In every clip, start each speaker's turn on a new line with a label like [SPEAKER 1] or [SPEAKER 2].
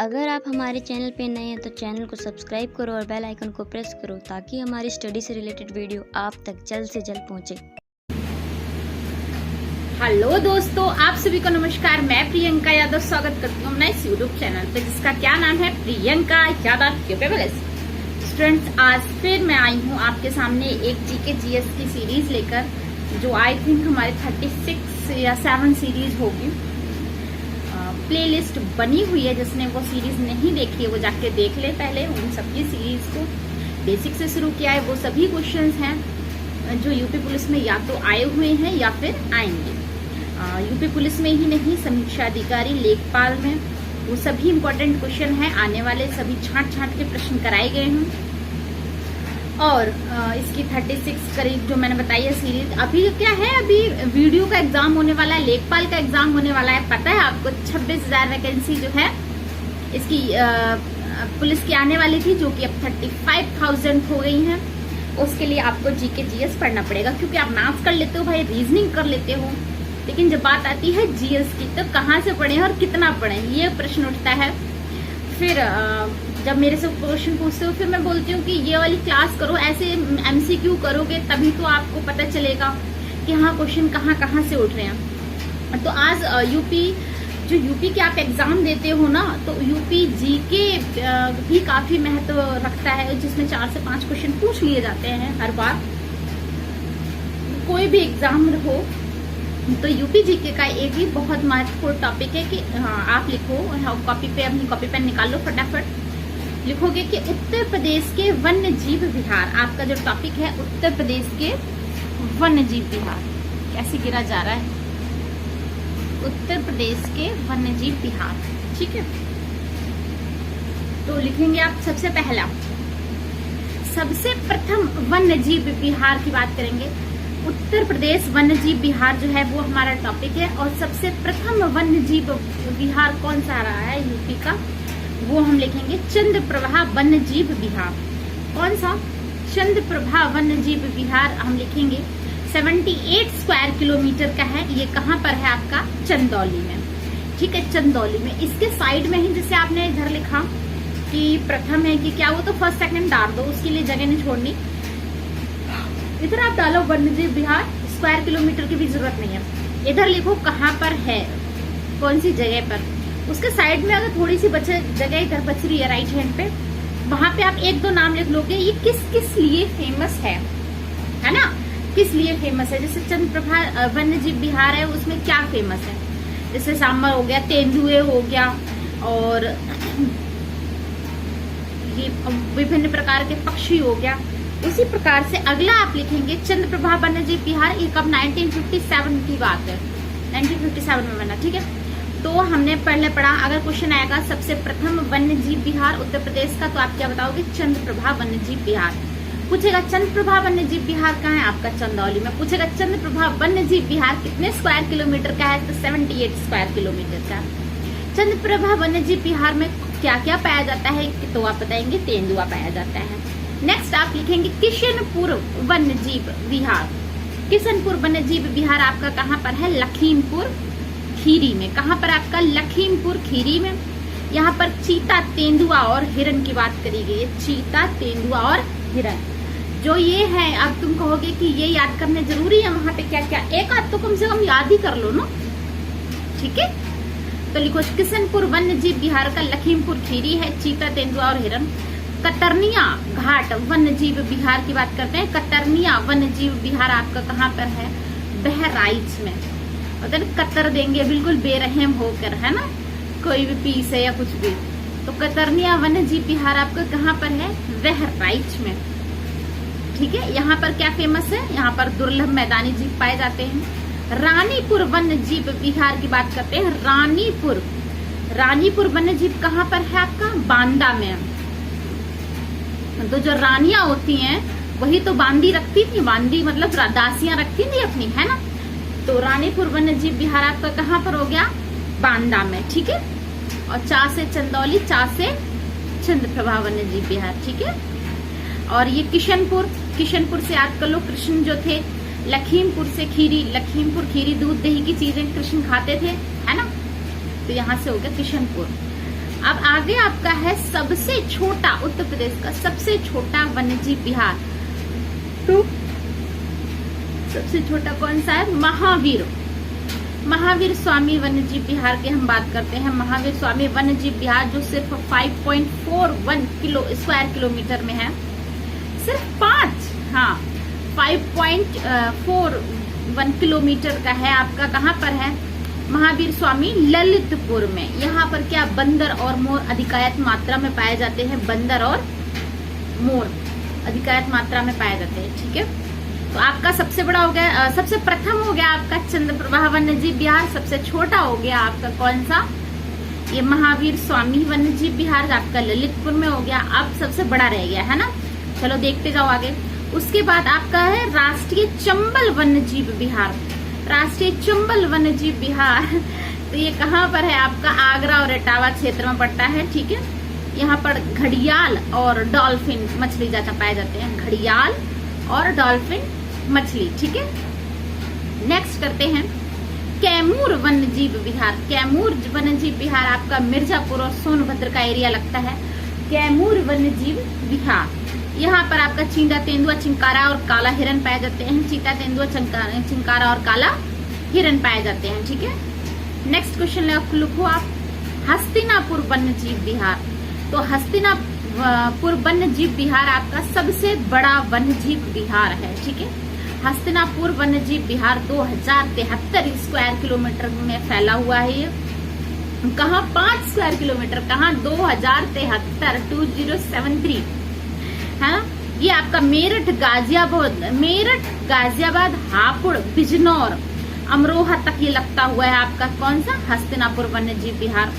[SPEAKER 1] अगर आप हमारे चैनल पे नए हैं तो चैनल को सब्सक्राइब करो और बेल आइकन को प्रेस करो ताकि हमारी स्टडी से रिलेटेड वीडियो आप तक जल्द से जल्द पहुंचे।
[SPEAKER 2] हेलो दोस्तों, आप सभी को नमस्कार। मैं प्रियंका यादव स्वागत करती हूँ अपना इस यूट्यूब चैनल पे जिसका क्या नाम है प्रियंका यादव कैपेबल। स्टूडेंट्स, आज फिर मैं आई हूँ आपके सामने एक जीके जीएस की सीरीज लेकर, जो आई थिंक हमारे 36 या 7 सीरीज होगी। प्लेलिस्ट बनी हुई है, जिसने वो सीरीज नहीं देखी है वो जाके देख ले पहले। उन सबकी सीरीज को बेसिक से शुरू किया है। वो सभी क्वेश्चंस हैं जो यूपी पुलिस में या तो आए हुए हैं या फिर आएंगे। यूपी पुलिस में ही नहीं, समीक्षा अधिकारी, लेखपाल में वो सभी इंपॉर्टेंट क्वेश्चन हैं आने वाले। सभी छांट के प्रश्न कराए गए हैं। और इसकी 36 करीब जो मैंने बताई है सीरीज, अभी क्या है, अभी वीडियो का एग्जाम होने वाला है, लेखपाल का एग्जाम होने वाला है। पता है आपको 26,000 वैकेंसी जो है इसकी पुलिस की आने वाली थी, जो कि अब 35,000 हो गई हैं। उसके लिए आपको जीके जीएस पढ़ना पड़ेगा, क्योंकि आप मैथ्स कर लेते हो भाई, रीजनिंग कर लेते हो, लेकिन जब बात आती है जीएस की तो कहाँ से पढ़ें और कितना पढ़ें, ये प्रश्न उठता है। फिर जब मेरे से क्वेश्चन पूछते हो, फिर मैं बोलती हूँ कि ये वाली क्लास करो, ऐसे एमसीक्यू करोगे तभी तो आपको पता चलेगा कि हाँ क्वेश्चन कहाँ से उठ रहे हैं। तो आज यूपी के आप एग्जाम देते हो ना, तो यूपी जीके भी काफी महत्व रखता है, जिसमें 4 से 5 क्वेश्चन पूछ लिए जाते हैं हर बार। कोई भी एग्जाम हो तो यूपी जीके का एक भी बहुत महत्वपूर्ण टॉपिक है कि आप लिखो, कॉपी पे अपनी कॉपी पेन निकाल लो, फटाफट लिखोगे कि उत्तर प्रदेश के वन्य जीव विहार। आपका जो टॉपिक है उत्तर प्रदेश के वन्य जीव विहार, कैसे गिरा जा रहा है, उत्तर प्रदेश के वन्य जीव विहार, ठीक है। तो लिखेंगे आप सबसे पहला, सबसे प्रथम वन्य जीव विहार की बात करेंगे। उत्तर प्रदेश वन्य जीव विहार जो है वो हमारा टॉपिक है। और सबसे प्रथम वन्य जीव विहार कौन सा रहा है यूपी का, वो हम लिखेंगे चंद्रप्रभा वन्य जीव विहार। कौन सा? चंद्रप्रभा वन्य जीव विहार हम लिखेंगे। 78 स्क्वायर किलोमीटर का है। ये कहाँ पर है आपका? चंदौली में, ठीक है, चंदौली में। इसके साइड में ही, जैसे आपने इधर लिखा कि प्रथम है कि क्या, वो तो फर्स्ट सेकंड डाल दो, उसके लिए जगह नहीं छोड़नी। इधर आप डालो वन्यजीव विहार, स्क्वायर किलोमीटर की भी जरूरत नहीं है। इधर लिखो कहाँ पर है, कौन सी जगह पर। उसके साइड में अगर थोड़ी सी जगह इधर बच रही है राइट हैंड पे, वहां पे आप 1-2 नाम लिख लोगे। ये किस लिए फेमस है ना, किस लिए फेमस है। जैसे चंद्रप्रभा वन्यजीव विहार है, उसमें क्या फेमस है, जैसे सांबर हो गया, तेंदुए हो गया, और ये विभिन्न प्रकार के पक्षी हो गया। उसी प्रकार से अगला आप लिखेंगे चंद्रप्रभा वन्यजीव विहार। ये कब? 1957 की बात है, 1957 में बना, ठीक है। तो हमने पहले पढ़ा, अगर क्वेश्चन आएगा सबसे प्रथम वन्यजीव विहार उत्तर प्रदेश का, तो आप क्या बताओगे? चंद्रप्रभा वन्यजीव विहार। पूछेगा चंद्रप्रभा वन्यजीव विहार कहाँ है आपका? चंदौली में। पूछेगा चंद्रप्रभा वन्यजीव विहार कितने स्क्वायर किलोमीटर का है? तो 78 स्क्वायर किलोमीटर का। चंद्रप्रभा वन्यजीव विहार में क्या क्या पाया जाता है, तो आप बताएंगे तेंदुआ पाया जाता है। नेक्स्ट आप लिखेंगे किशनपुर वन्यजीव विहार। किशनपुर वन्यजीव विहार आपका कहाँ पर है? लखीमपुर खीरी में। कहाँ पर आपका? लखीमपुर खीरी में। यहाँ पर चीता, तेंदुआ और हिरन की बात करी गई है। चीता, तेंदुआ और हिरन जो ये है, अब तुम कहोगे कि ये याद करने जरूरी है, वहां पे क्या क्या, एक आध तो कम से कम याद ही कर लो ना, ठीक है। तो लिखो किशनपुर वन्यजीव विहार का लखीमपुर खीरी है, चीता, तेंदुआ और हिरन। कतरनिया घाट वन्यजीव विहार की बात करते हैं। कतरनिया वन्यजीव विहार आपका कहाँ पर है? बहराइच में। अगर कतर देंगे बिल्कुल बेरहम होकर, है ना, कोई भी पीस है या कुछ भी, तो कतरनिया वन्यजीव विहार आपका कहाँ पर है? बहराइच में, ठीक है। यहाँ पर क्या फेमस है? यहाँ पर दुर्लभ मैदानी जीव पाए जाते हैं। रानीपुर वन्यजीव विहार की बात करते हैं। रानीपुर वन्यजीव कहाँ पर है आपका? बांदा में। तो जो रानियां होती हैं वही तो बांदी रखती थी, बांदी मतलब दासियां रखती थी अपनी, है ना। तो रानीपुर वन्यजीव विहार आपका कहाँ पर हो गया? बांदा में, ठीक है। और चा से चंदौली, चा से चंद्रप्रभा वन्यजीव विहार, ठीक है। और ये किशनपुर से याद कर लो, कृष्ण जो थे। लखीमपुर से खीरी, लखीमपुर खीरी दूध दही की चीजें कृष्ण खाते थे, है ना। तो यहाँ से हो गया किशनपुर। अब आगे आपका है सबसे छोटा, उत्तर प्रदेश का सबसे छोटा वन्यजीव विहार। तो सबसे छोटा कौन सा है? महावीर, महावीर स्वामी वन्यजीव विहार की हम बात करते हैं। महावीर स्वामी वन्यजीव विहार जो सिर्फ 5.41 स्क्वायर किलोमीटर में है, सिर्फ 5.41 किलोमीटर का है। आपका कहाँ पर है? महावीर स्वामी ललितपुर में। यहाँ पर क्या बंदर और मोर अधिकायत मात्रा में पाए जाते हैं। बंदर और मोर अधिकायत मात्रा में पाए जाते हैं। ठीक है, तो आपका सबसे बड़ा हो गया, सबसे प्रथम हो गया आपका चंद्रप्रभा वन्यजीव विहार। सबसे छोटा हो गया आपका कौन सा? ये महावीर स्वामी वन्यजीव विहार आपका ललितपुर में हो गया। अब सबसे बड़ा रह गया है ना। चलो देखते जाओ आगे। उसके बाद आपका है राष्ट्रीय चंबल वन्यजीव विहार। राष्ट्रीय चंबल वन्यजीव विहार तो ये कहाँ पर है? आपका आगरा और इटावा क्षेत्र में पड़ता है। ठीक है, यहाँ पर घड़ियाल और डॉल्फिन मछली ज्यादा पाए जाते हैं। घड़ियाल और डॉल्फिन मछली। ठीक है, नेक्स्ट करते हैं कैमूर वन्यजीव विहार। कैमूर वन्यजीव विहार आपका मिर्जापुर और सोनभद्र का एरिया लगता है। कैमूर वन्यजीव विहार, यहाँ पर आपका चीता, तेंदुआ, चिंकारा और काला हिरन पाए जाते हैं। चीता, तेंदुआ, चिंकारा और काला हिरन पाए जाते हैं। ठीक है, नेक्स्ट क्वेश्चन लिखो आप हस्तिनापुर वन्यजीव विहार। तो हस्तिनापुर वन्यजीव विहार आपका सबसे बड़ा वन्यजीव विहार है। ठीक है, हस्तिनापुर वन्यजीव विहार 2073 स्क्वायर किलोमीटर में फैला हुआ है। ये कहाँ? 5 स्क्वायर किलोमीटर, कहाँ? 2073, 2073 है ना। ये आपका मेरठ, गाजियाबाद, हापुड़, बिजनौर, अमरोहा तक ये लगता हुआ है आपका कौन सा? हस्तिनापुर वन्यजीव विहार।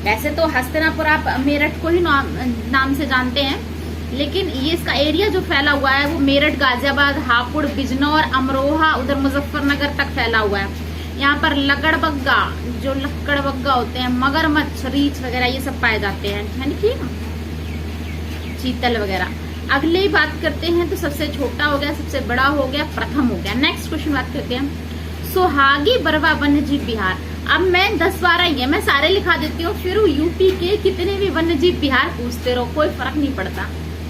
[SPEAKER 2] वैसे तो हस्तिनापुर आप मेरठ को ही नाम से जानते हैं, लेकिन ये इसका एरिया जो फैला हुआ है वो मेरठ, गाजियाबाद, हापुड़, बिजनौर, अमरोहा, उधर मुजफ्फरनगर तक फैला हुआ है। यहाँ पर लकड़बग्गा, जो लकड़बग्गा होते हैं, मगरमच्छ, रीछ वगैरह ये सब पाए जाते हैं। ठीक, चीतल वगैरह। अगले ही बात करते हैं तो सबसे छोटा हो गया, सबसे बड़ा हो गया, प्रथम हो गया। नेक्स्ट क्वेश्चन बात करते हैं सोहागी बरवा वन्यजीव विहार। अब मैं 10-12 ही है, मैं सारे लिखा देती हूँ, फिर यूपी के कितने भी वन्यजीव विहार पूछते रहो, कोई फर्क नहीं पड़ता।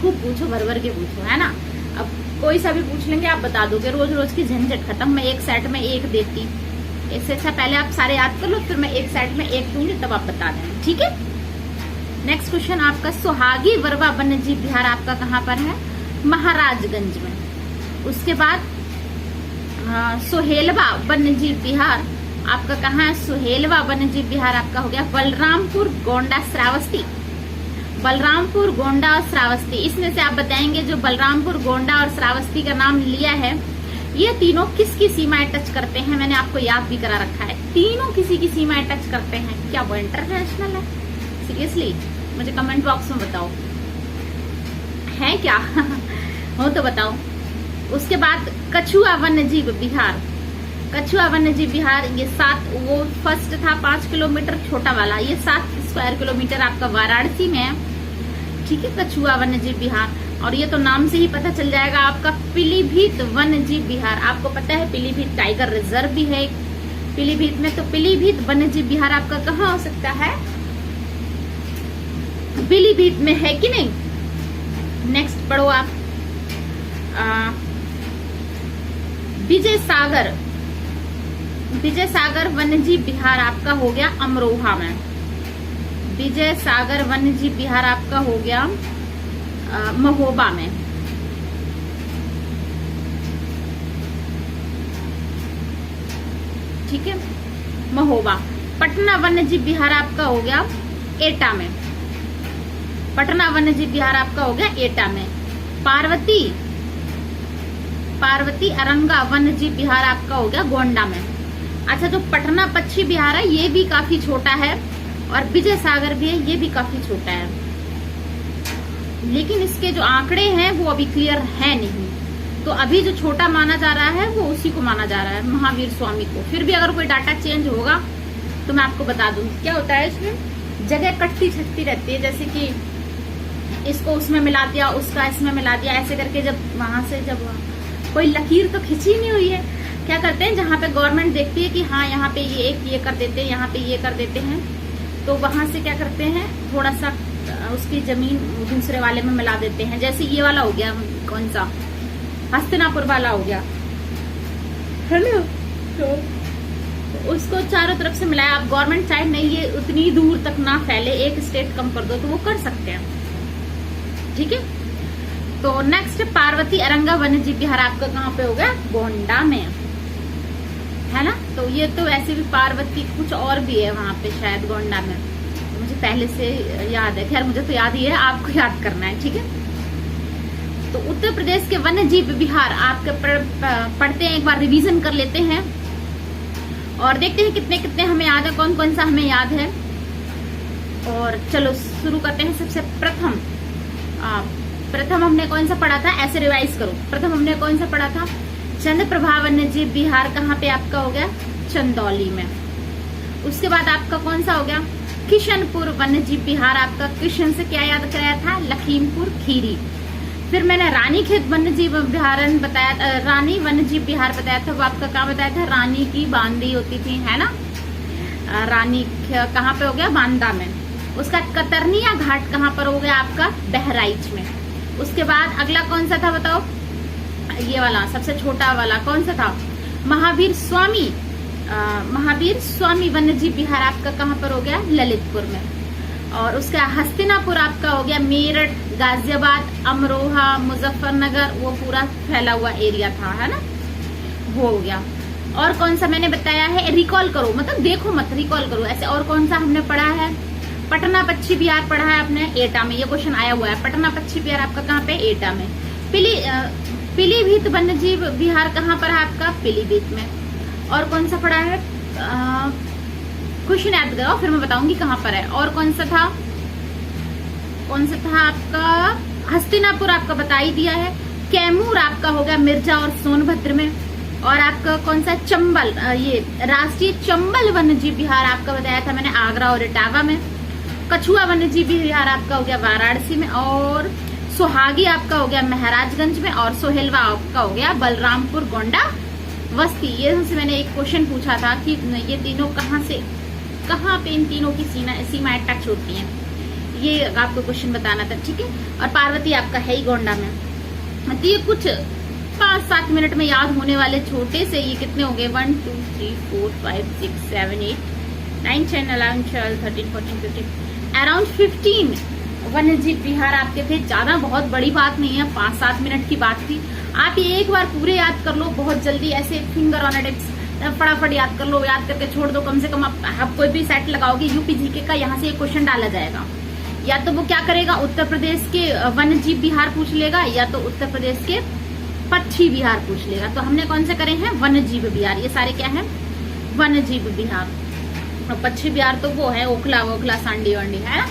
[SPEAKER 2] खूब पूछो, भर के पूछो, है ना। अब कोई सा भी पूछ लेंगे आप बता दोगे, रोज रोज की झंझट खत्म। मैं एक सेट में एक देती, इससे अच्छा पहले आप सारे याद कर लो, फिर मैं एक सेट में एक दूंगी, तब आप बता देना। ठीक है, नेक्स्ट क्वेश्चन आपका सोहागी बरवा वन्यजीव विहार आपका कहाँ पर है? महाराजगंज में। उसके बाद सोहेलवा वन्यजीव विहार आपका कहाँ है? सोहेलवा वन्यजीव विहार आपका हो गया बलरामपुर, गोंडा, श्रावस्ती। बलरामपुर, गोंडा और श्रावस्ती, इसमें से आप बताएंगे जो बलरामपुर, गोंडा और श्रावस्ती का नाम लिया है, ये तीनों किसकी सीमाएं टच करते हैं? मैंने आपको याद भी करा रखा है, तीनों किसी की सीमाएं टच करते हैं। क्या वो इंटरनेशनल है? सीरियसली मुझे कमेंट बॉक्स में बताओ, है क्या? हो तो बताओ। उसके बाद कछुआ वन्यजीव विहार। कछुआ वन्यजीव विहार ये 7, वो फर्स्ट था 5 किलोमीटर छोटा वाला, ये 7 स्क्वायर किलोमीटर आपका वाराणसी में है। ठीक है, कछुआ वन्यजीव विहार। और ये तो नाम से ही पता चल जाएगा आपका पीलीभीत वन्यजीव विहार। आपको पता है पीलीभीत टाइगर रिजर्व भी है पीलीभीत में, तो पीलीभीत वन्यजीव विहार आपका कहाँ हो सकता है? पीलीभीत में है कि नहीं? नेक्स्ट पढ़ो आप विजय सागर वन्यजीव विहार आपका हो गया अमरोहा में। विजय सागर वन्यजीव विहार आपका हो गया महोबा में। ठीक है, महोबा। पटना वन्यजीव विहार आपका हो गया एटा में। पटना वन्यजीव विहार आपका हो गया एटा में। पार्वती अरंगा वन्यजीव विहार आपका हो गया गोंडा में। अच्छा, जो पटना पक्षी विहार है ये भी काफी छोटा है, और विजय सागर भी है, ये भी काफी छोटा है, लेकिन इसके जो आंकड़े हैं वो अभी क्लियर है नहीं। तो अभी जो छोटा माना जा रहा है वो उसी को माना जा रहा है, महावीर स्वामी को। फिर भी अगर कोई डाटा चेंज होगा तो मैं आपको बता दूंगी। क्या होता है इसमें, जगह कटती छटती रहती है, जैसे कि इसको उसमें मिला दिया, उसका इसमें मिला दिया, ऐसे करके जब वहां से जब कोई लकीर तो खिंची नहीं हुई है, क्या करते हैं जहाँ पे गवर्नमेंट देखती है कि हाँ यहाँ पे ये एक ये कर देते हैं, यहाँ पे ये कर देते हैं, तो वहां से क्या करते हैं, थोड़ा सा उसकी जमीन दूसरे वाले में मिला देते हैं। जैसे ये वाला हो गया, कौन सा, हस्तिनापुर वाला हो गया, है ना, तो उसको चारों तरफ से मिलाया। आप गवर्नमेंट साइड नहीं, ये उतनी दूर तक ना फैले, एक स्टेट कम कर दो तो वो कर सकते हैं, ठीक है। तो नेक्स्ट पार्वती अरंगा वन्यजीव विहार आपका कहाँ पे हो गया, गोंडा में, है ना। तो ये तो ऐसे भी पार्वती कुछ और भी है वहां पे शायद गोंडा में, तो मुझे पहले से याद है, खैर मुझे तो याद ही है, आपको याद करना है, ठीक है। तो उत्तर प्रदेश के वन्यजीव विहार आपके पढ़ते हैं, एक बार रिवीजन कर लेते हैं और देखते हैं कितने कितने हमें याद है, कौन कौन सा हमें याद है। और चलो शुरू करते हैं। सबसे प्रथम हमने कौन सा पढ़ा था, ऐसे रिवाइज करो। प्रथम हमने कौन सा पढ़ा था, चंद्रप्रभा वन्यजीव विहार कहाँ पे आपका हो गया, चंदौली में। उसके बाद आपका कौन सा हो गया, किशनपुर वन्यजीव विहार आपका, किशन से क्या याद कराया था, लखीमपुर खीरी। फिर मैंने रानीखेत वन्यजीव विहार बताया, रानी वन्यजीव विहार बताया था, वो आपका कहाँ बताया था, रानी की बांदी होती थी, है ना, रानी कहाँ पे हो गया, बांदा में। उसका कतरनिया घाट कहाँ पर हो गया आपका, बहराइच में। उसके बाद अगला कौन सा था बताओ, ये वाला सबसे छोटा वाला कौन सा था, महावीर स्वामी वन्यजीव विहार आपका कहाँ पर हो गया, ललितपुर में। और उसका हस्तिनापुर आपका हो गया मेरठ, गाजियाबाद, अमरोहा, मुजफ्फरनगर, वो पूरा फैला हुआ एरिया था, है ना, वो हो गया। और कौन सा मैंने बताया है, रिकॉल करो, मतलब देखो मत, रिकॉल करो ऐसे। और कौन सा हमने पढ़ा है, पटना पक्षी विहार पढ़ा है आपने, एटा में, ये क्वेश्चन आया हुआ है। पटना पक्षी विहार आपका कहाँ पे, एटा में। पीलीभीत वन्यजीव विहार कहाँ पर है आपका, पीलीभीत में। और कौन सा पढ़ा है, क्वेश्चन याद करो फिर मैं बताऊंगी कहाँ पर है। और कौन सा था आपका, हस्तिनापुर आपका बता ही दिया है। कैमूर आपका हो गया मिर्जा और सोनभद्र में। और आपका कौन सा, चंबल, ये राष्ट्रीय चंबल वन्यजीव विहार आपका बताया था मैंने, आगरा और इटावा में। कछुआ वन्यजीव विहार आपका हो गया वाराणसी में। और सुहागी आपका हो गया महाराजगंज में। और सोहेलवा आपका हो गया बलरामपुर, गोंडा, वस्ती। ये हमसे मैंने एक क्वेश्चन पूछा था कि ये तीनों कहाँ पे इन तीनों की सीमाएं टच होती हैं, ये आपको क्वेश्चन बताना था, ठीक है। और पार्वती आपका है ही गोंडा में। तो ये कुछ 5-7 मिनट में याद होने वाले छोटे से, ये कितने हो गए, 1 2 3 4 5 6 7 8 9 10 11 12 13 14 15 अराउंड 15 वन्यजीव विहार आपके थे। ज्यादा बहुत बड़ी बात नहीं है, 5-7 मिनट की बात थी। आप ये एक बार पूरे याद कर लो, बहुत जल्दी ऐसे फिंगर ऑन टिप्स फटाफट याद कर लो, याद करके छोड़ दो। कम से कम आप कोई भी सेट लगाओगे यूपी जीके का, यहाँ से एक क्वेश्चन डाला जाएगा। या तो वो क्या करेगा, उत्तर प्रदेश के वन्यजीव विहार पूछ लेगा, या तो उत्तर प्रदेश के पक्षी विहार पूछ लेगा। तो हमने कौन से करे हैं, वन्यजीव विहार। ये सारे क्या है, वन्यजीव विहार। और पक्षी विहार तो वो है ओखला वोखला सांडी वांडी, है ना,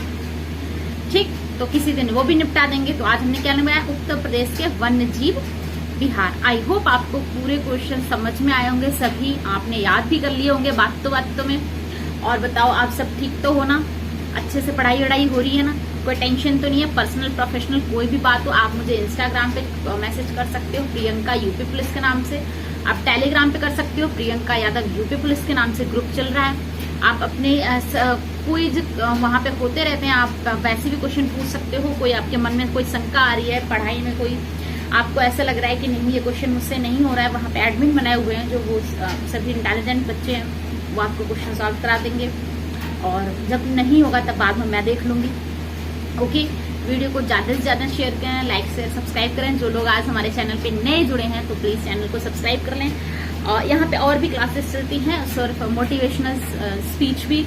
[SPEAKER 2] ठीक। तो किसी दिन वो भी निपटा देंगे। तो आज हमने क्या लगाया, उत्तर प्रदेश के वन्यजीव विहार। आई होप आपको पूरे क्वेश्चन समझ में आए होंगे, सभी आपने याद भी कर लिए होंगे बातों में। और बताओ आप सब ठीक तो हो ना, अच्छे से पढ़ाई वढ़ाई हो रही है ना, कोई टेंशन तो नहीं है। पर्सनल प्रोफेशनल कोई भी बात हो आप मुझे इंस्टाग्राम पे मैसेज कर सकते हो, प्रियंका यूपी पुलिस के नाम से। आप टेलीग्राम पे कर सकते हो, प्रियंका यादव यूपी पुलिस के नाम से ग्रुप चल रहा है। आप अपने कोई वहाँ पे होते रहते हैं, आप वैसे भी क्वेश्चन पूछ सकते हो। कोई आपके मन में कोई शंका आ रही है पढ़ाई में, कोई आपको ऐसा लग रहा है कि नहीं ये क्वेश्चन मुझसे नहीं हो रहा है, वहाँ पे एडमिन बनाए हुए हैं जो वो सभी इंटेलिजेंट बच्चे हैं, वो आपको क्वेश्चन सॉल्व करा देंगे। और जब नहीं होगा तब बाद में मैं देख लूंगी। ओके, वीडियो को ज़्यादा से ज़्यादा शेयर करें, लाइक से सब्सक्राइब करें। जो लोग आज हमारे चैनल पे नए जुड़े हैं तो प्लीज़ चैनल को सब्सक्राइब कर लें। और यहाँ पे और भी क्लासेस चलती हैं, सिर्फ मोटिवेशनल स्पीच भी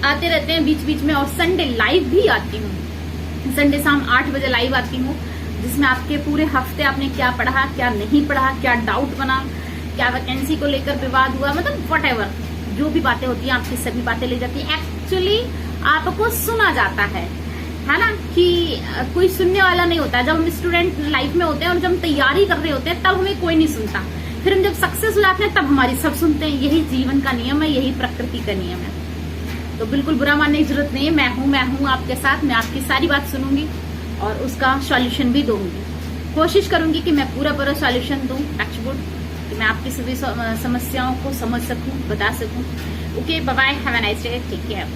[SPEAKER 2] आते रहते हैं बीच बीच में। और संडे लाइव भी आती हूँ, संडे शाम 8 बजे लाइव आती हूँ, जिसमें आपके पूरे हफ्ते आपने क्या पढ़ा, क्या नहीं पढ़ा, क्या डाउट बना, क्या वैकेंसी को लेकर विवाद हुआ, मतलब व्हाटएवर जो भी बातें होती हैं आपकी सभी बातें ले जाती हैं। एक्चुअली आपको सुना जाता है ना, कि कोई सुनने वाला नहीं होता। जब हम स्टूडेंट लाइफ में होते हैं और जब हम तैयारी कर रहे होते हैं तब हमें कोई नहीं सुनता, फिर हम जब सक्सेस हो जाते हैं तब हमारी सब सुनते हैं। यही जीवन का नियम है, यही प्रकृति का नियम है। तो बिल्कुल बुरा मानने की जरूरत नहीं है। मैं हूँ आपके साथ, मैं आपकी सारी बात सुनूंगी और उसका सॉल्यूशन भी दूंगी। कोशिश करूंगी कि मैं पूरा सॉल्यूशन दूं, टचवुड, कि मैं आपकी सभी समस्याओं को समझ सकूं, बता सकूं। Okay, bye bye, have a nice day, take care.